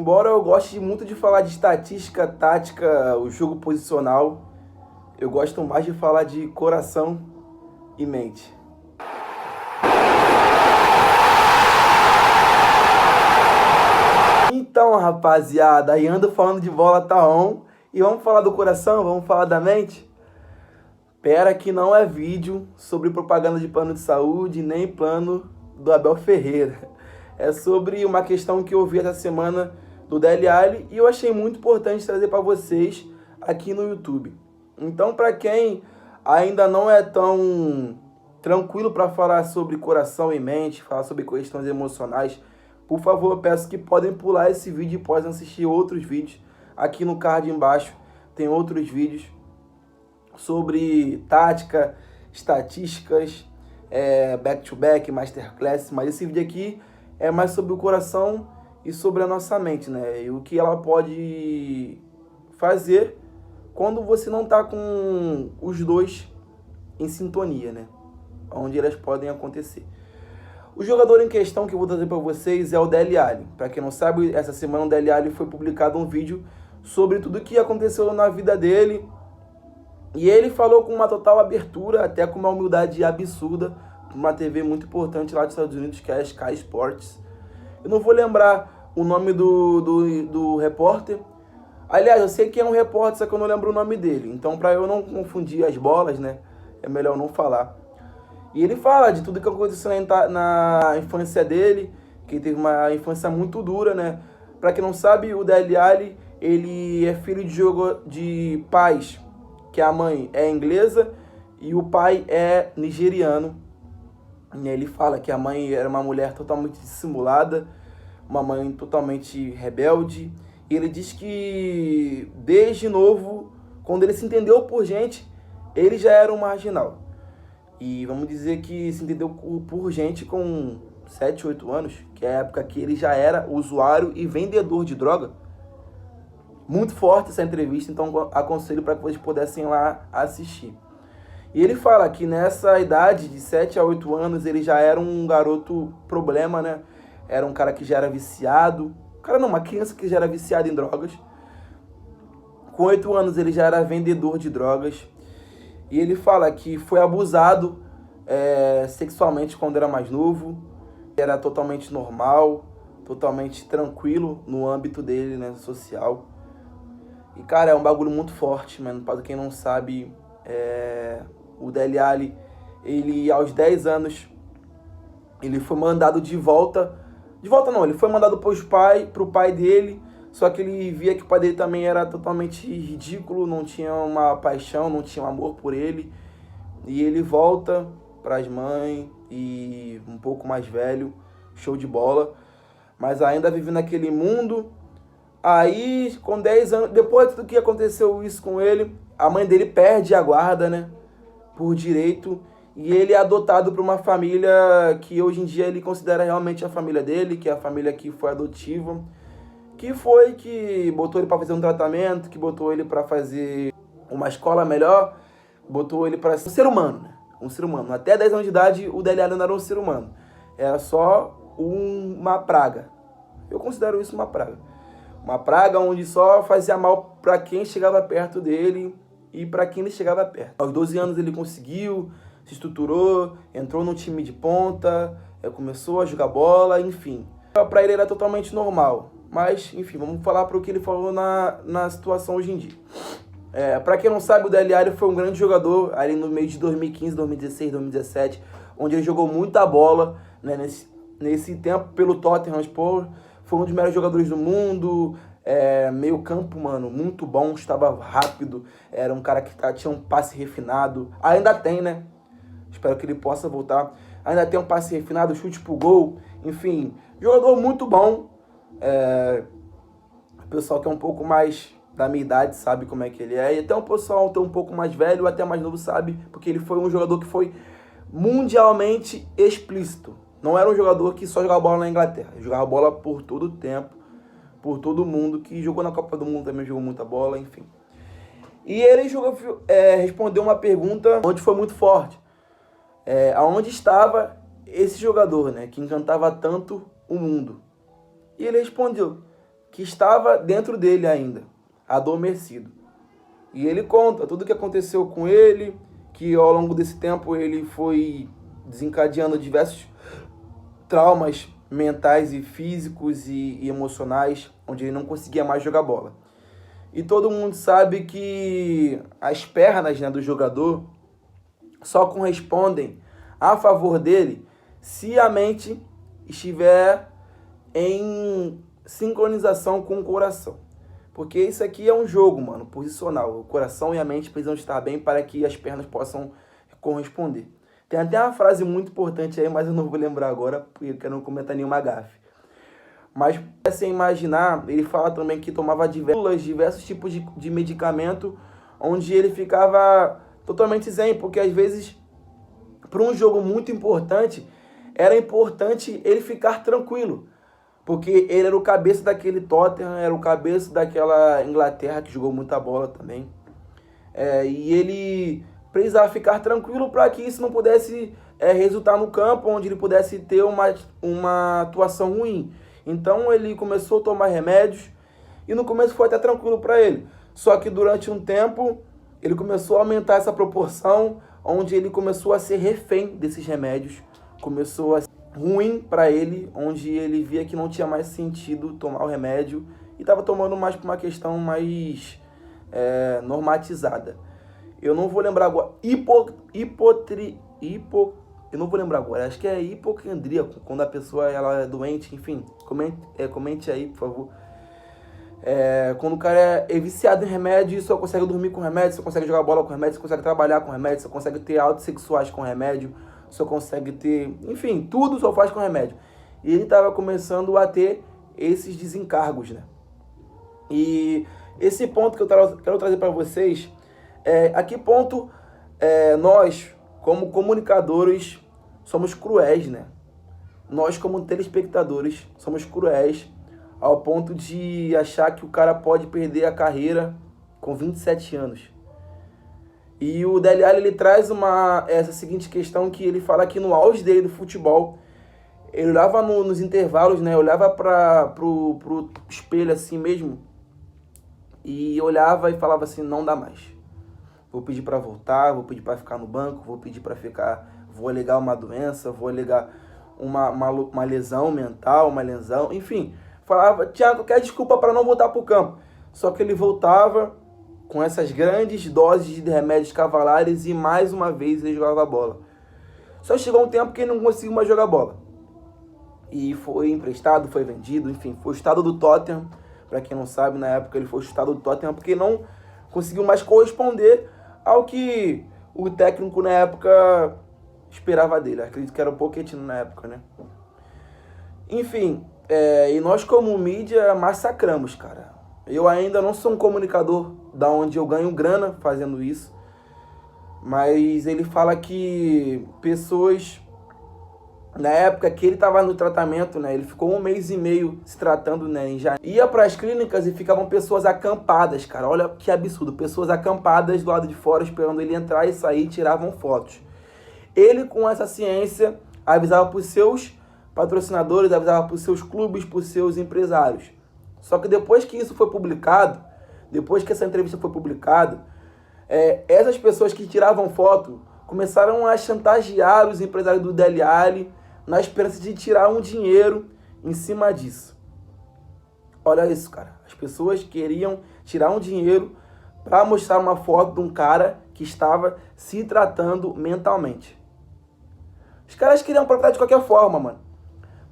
Embora eu goste muito de falar de estatística, tática, o jogo posicional, eu gosto mais de falar de coração e mente. Então, rapaziada, aí ando falando de bola, tá on. E vamos falar do coração, vamos falar da mente? Pera que não é vídeo sobre propaganda de plano de saúde, nem plano do Abel Ferreira. É sobre uma questão que eu vi essa semana do Dele Alli e eu achei muito importante trazer para vocês aqui no YouTube. Então, para quem ainda não é tão tranquilo para falar sobre coração e mente, falar sobre questões emocionais, por favor, eu peço que podem pular esse vídeo e possam assistir outros vídeos. Aqui no card embaixo tem outros vídeos sobre tática, estatísticas, back-to-back, masterclass, mas esse vídeo aqui é mais sobre o coração e sobre a nossa mente, né? E o que ela pode fazer quando você não está com os dois em sintonia, né? Onde elas podem acontecer. O jogador em questão que eu vou trazer para vocês é o Dele Alli. Para quem não sabe, essa semana o Dele Alli foi publicado um vídeo sobre tudo o que aconteceu na vida dele. E ele falou com uma total abertura, até com uma humildade absurda, para uma TV muito importante lá dos Estados Unidos, que é a Sky Sports. Eu não vou lembrar o nome do repórter. Aliás, eu sei que é um repórter, só que eu não lembro o nome dele. Então, para eu não confundir as bolas, né, é melhor não falar. E ele fala de tudo que aconteceu na infância dele, que ele teve uma infância muito dura, né? Para quem não sabe, o Dele Alli, ele é filho de pais que a mãe é inglesa e o pai é nigeriano. E ele fala que a mãe era uma mulher totalmente dissimulada, uma mãe totalmente rebelde. E ele diz que desde novo, quando ele se entendeu por gente, ele já era um marginal. E vamos dizer que se entendeu por gente com 7, 8 anos, que é a época que ele já era usuário e vendedor de droga. Muito forte essa entrevista, então aconselho para que vocês pudessem lá assistir. E ele fala que nessa idade de 7 a 8 anos ele já era um garoto problema, né? Era um cara que já era viciado. Uma criança que já era viciada em drogas. Com 8 anos ele já era vendedor de drogas. E ele fala que foi abusado sexualmente quando era mais novo. Era totalmente normal, totalmente tranquilo no âmbito dele, né, social. E, cara, é um bagulho muito forte, mano. Para quem não sabe, o Dele Alli, ele aos 10 anos, ele foi mandado de volta. De volta não, ele foi mandado pro pai dele. Só que ele via que o pai dele também era totalmente ridículo, não tinha uma paixão, não tinha um amor por ele. E ele volta para as mães e um pouco mais velho, show de bola. Mas ainda vive naquele mundo. Aí, com 10 anos, depois de tudo que aconteceu isso com ele, a mãe dele perde a guarda, né, por direito. E ele é adotado por uma família que hoje em dia ele considera realmente a família dele, que é a família que foi adotiva. Que botou ele para fazer um tratamento, que botou ele para fazer uma escola melhor, botou ele para ser um ser humano, né? Um ser humano. Até 10 anos de idade, o Dele Alli não era um ser humano. Era só uma praga. Eu considero isso uma praga. Uma praga onde só fazia mal para quem chegava perto dele e para quem ele chegava perto. Aos 12 anos ele conseguiu, se estruturou, entrou no time de ponta, começou a jogar bola, enfim. Para ele era totalmente normal. Mas, enfim, vamos falar para o que ele falou na situação hoje em dia. Para quem não sabe, o Dele Alli foi um grande jogador ali no meio de 2015, 2016, 2017, onde ele jogou muita bola, né, nesse tempo pelo Tottenham Hotspur. Foi um dos melhores jogadores do mundo, meio campo, mano, muito bom, estava rápido, era um cara que tinha um passe refinado, ainda tem, né? Espero que ele possa voltar. Ainda tem um passe refinado, chute pro gol, enfim, jogador muito bom. O pessoal que é um pouco mais da minha idade sabe como é que ele é. E até o pessoal um pouco mais velho, até mais novo sabe, porque ele foi um jogador que foi mundialmente explícito. Não era um jogador que só jogava bola na Inglaterra. Ele jogava bola por todo o tempo, por todo mundo, que jogou na Copa do Mundo também, jogou muita bola, enfim. E ele respondeu uma pergunta onde foi muito forte. Aonde estava esse jogador, né, que encantava tanto o mundo? E ele respondeu que estava dentro dele ainda, adormecido. E ele conta tudo o que aconteceu com ele, que ao longo desse tempo ele foi desencadeando diversos traumas mentais e físicos e emocionais, onde ele não conseguia mais jogar bola. E todo mundo sabe que as pernas, né, do jogador só correspondem a favor dele se a mente estiver em sincronização com o coração. Porque isso aqui é um jogo, mano, posicional. O coração e a mente precisam estar bem para que as pernas possam corresponder. Tem até uma frase muito importante aí, mas eu não vou lembrar agora, porque eu não comentar nenhuma gafe. Mas, sem imaginar, ele fala também que tomava diversos tipos de medicamento, onde ele ficava totalmente zen, porque às vezes, para um jogo muito importante, era importante ele ficar tranquilo. Porque ele era o cabeça daquele Tottenham, era o cabeça daquela Inglaterra, que jogou muita bola também. E ele precisava ficar tranquilo para que isso não pudesse resultar no campo, onde ele pudesse ter uma atuação ruim. Então ele começou a tomar remédios e no começo foi até tranquilo para ele. Só que durante um tempo ele começou a aumentar essa proporção, onde ele começou a ser refém desses remédios. Começou a ser ruim para ele, onde ele via que não tinha mais sentido tomar o remédio e estava tomando mais por uma questão mais normatizada. Eu não vou lembrar agora. Eu não vou lembrar agora. Acho que é hipocondríaco, quando a pessoa ela é doente, enfim. Comente aí, por favor. Quando o cara é viciado em remédio e só consegue dormir com remédio, só consegue jogar bola com remédio, só consegue trabalhar com remédio, só consegue ter autos sexuais com remédio, só consegue ter... Enfim, tudo só faz com remédio. E ele estava começando a ter esses desencargos, né? E esse ponto que eu quero trazer para vocês a que ponto nós, como comunicadores, somos cruéis, né? Nós, como telespectadores, somos cruéis ao ponto de achar que o cara pode perder a carreira com 27 anos. E o Dele Alli, ele traz essa seguinte questão, que ele fala que no auge dele do futebol, ele olhava nos intervalos, né? Olhava pro espelho assim mesmo e olhava e falava assim, não dá mais. Vou pedir para voltar, vou pedir para ficar no banco, vou pedir para ficar, vou alegar uma doença, vou alegar uma lesão mental, uma lesão, enfim. Falava, tinha qualquer desculpa para não voltar para o campo. Só que ele voltava com essas grandes doses de remédios cavalares e mais uma vez ele jogava bola. Só chegou um tempo que ele não conseguiu mais jogar bola. E foi emprestado, foi vendido, enfim, foi chutado do Tottenham. Para quem não sabe, na época ele foi chutado do Tottenham porque não conseguiu mais corresponder ao que o técnico na época esperava dele. Acredito que era o Pochettino na época, né? Enfim, e nós como mídia massacramos, cara. Eu ainda não sou um comunicador da onde eu ganho grana fazendo isso, mas ele fala que pessoas, na época que ele estava no tratamento, né, ele ficou 1 mês e meio se tratando, né, em janeiro. Ia para as clínicas e ficavam pessoas acampadas, cara. Olha que absurdo. Pessoas acampadas do lado de fora esperando ele entrar e sair, tiravam fotos. Ele, com essa ciência, avisava para os seus patrocinadores, avisava para os seus clubes, para os seus empresários. Só que depois que isso foi publicado, depois que essa entrevista foi publicada, essas pessoas que tiravam foto começaram a chantagear os empresários do Dele Alli na esperança de tirar um dinheiro em cima disso. Olha isso, cara. As pessoas queriam tirar um dinheiro para mostrar uma foto de um cara que estava se tratando mentalmente. Os caras queriam tratar de qualquer forma, mano.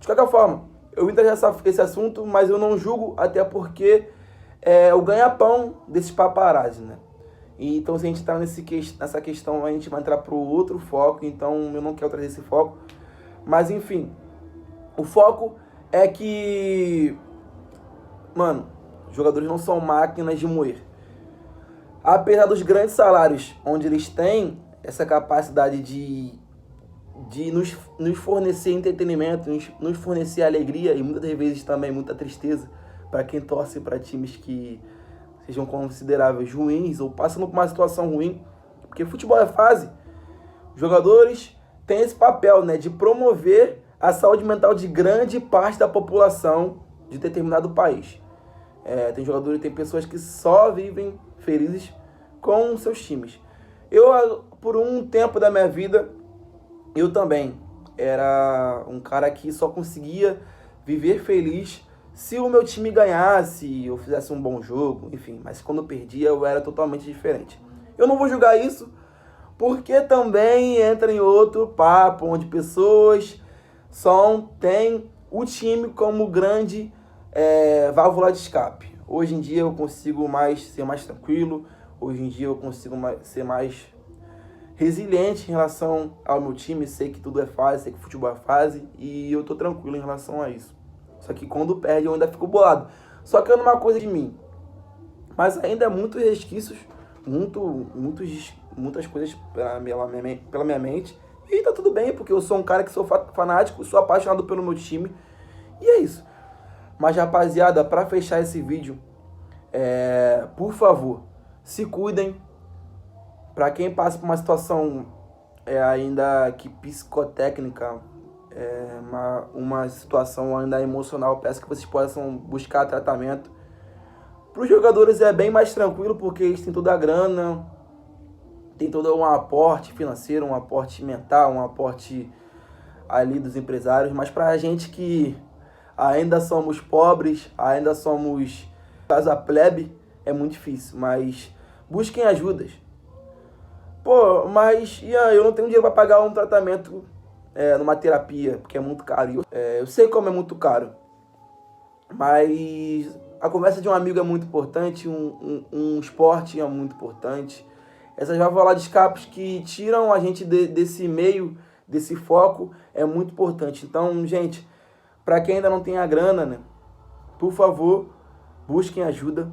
De qualquer forma, eu entrei esse assunto, mas eu não julgo, até porque o ganha-pão desses paparazzi, né? E então, se a gente tá nessa questão, a gente vai entrar pro outro foco, então eu não quero trazer esse foco. Mas, enfim, o foco é que, mano, os jogadores não são máquinas de moer. Apesar dos grandes salários, onde eles têm essa capacidade de nos fornecer entretenimento, nos fornecer alegria e muitas vezes também muita tristeza para quem torce para times que sejam consideráveis ruins ou passando por uma situação ruim, porque futebol é fase. Os jogadores têm esse papel, né, de promover a saúde mental de grande parte da população de determinado país. Tem jogadores, tem pessoas que só vivem felizes com seus times. Eu, por um tempo da minha vida, eu também era um cara que só conseguia viver feliz se o meu time ganhasse, eu fizesse um bom jogo, enfim. Mas quando eu perdia, eu era totalmente diferente. Eu não vou julgar isso, porque também entra em outro papo, onde pessoas só têm o time como grande válvula de escape. Hoje em dia eu consigo ser mais tranquilo, hoje em dia eu consigo ser mais resiliente em relação ao meu time, sei que tudo é fase, sei que futebol é fase, e eu tô tranquilo em relação a isso. Só que quando perde eu ainda fico bolado. Só que é uma coisa de mim. Mas ainda é muitos resquícios, muitas coisas pela minha mente. E tá tudo bem, porque eu sou um cara que sou fanático, sou apaixonado pelo meu time. E é isso. Mas rapaziada, pra fechar esse vídeo, por favor, se cuidem. Pra quem passa por uma situação ainda que psicotécnica, uma situação ainda emocional, peço que vocês possam buscar tratamento. Para os jogadores é bem mais tranquilo, porque eles têm toda a grana, tem todo um aporte financeiro, um aporte mental, um aporte ali dos empresários. Mas para a gente que ainda somos pobres, ainda somos casa plebe, é muito difícil. Mas busquem ajudas. Pô, mas eu não tenho dinheiro para pagar um tratamento numa terapia, porque é muito caro. Eu sei como é muito caro, mas a conversa de um amigo é muito importante, um esporte é muito importante. Essas válvulas de escape que tiram a gente desse meio, desse foco, é muito importante. Então, gente, para quem ainda não tem a grana, né, por favor, busquem ajuda,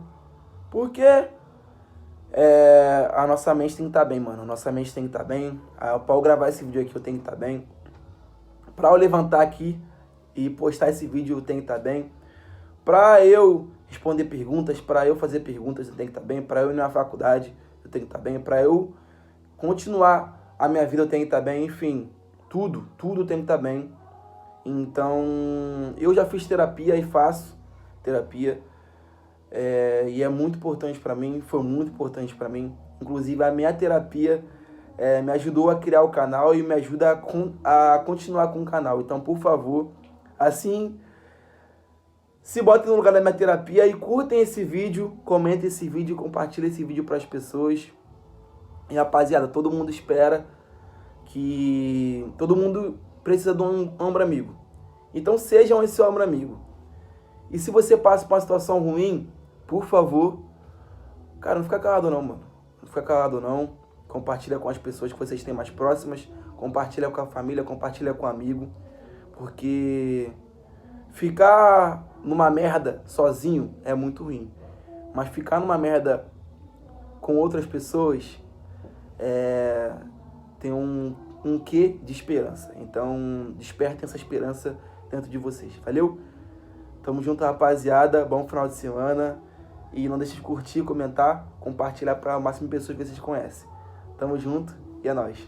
porque a nossa mente tem que estar bem, mano. A nossa mente tem que estar bem. Para eu gravar esse vídeo aqui, eu tenho que estar bem. Para eu levantar aqui e postar esse vídeo, eu tenho que estar bem. Para eu responder perguntas, para eu fazer perguntas, eu tenho que estar bem. Para eu ir na faculdade, eu tenho que estar bem. Para eu continuar a minha vida, eu tenho que estar bem. Enfim, tudo tem que estar bem. Então, eu já fiz terapia e faço terapia. E é muito importante para mim, foi muito importante para mim. Inclusive, a minha terapia me ajudou a criar o canal e me ajuda a continuar com o canal. Então, por favor, assim, se botem no lugar da minha terapia e curtem esse vídeo, comentem esse vídeo, compartilhem esse vídeo para as pessoas. E, rapaziada, todo mundo espera que... Todo mundo precisa de um ombro amigo. Então, sejam esse ombro amigo. E se você passa por uma situação ruim, por favor, cara, não fica calado não, mano. Não fica calado não. Compartilha com as pessoas que vocês têm mais próximas. Compartilha com a família, compartilha com o amigo. Porque ficar numa merda sozinho é muito ruim. Mas ficar numa merda com outras pessoas tem um quê de esperança. Então, despertem essa esperança dentro de vocês. Valeu? Tamo junto, rapaziada. Bom final de semana. E não deixe de curtir, comentar, compartilhar para o máximo de pessoas que vocês conhecem. Tamo junto e é nóis.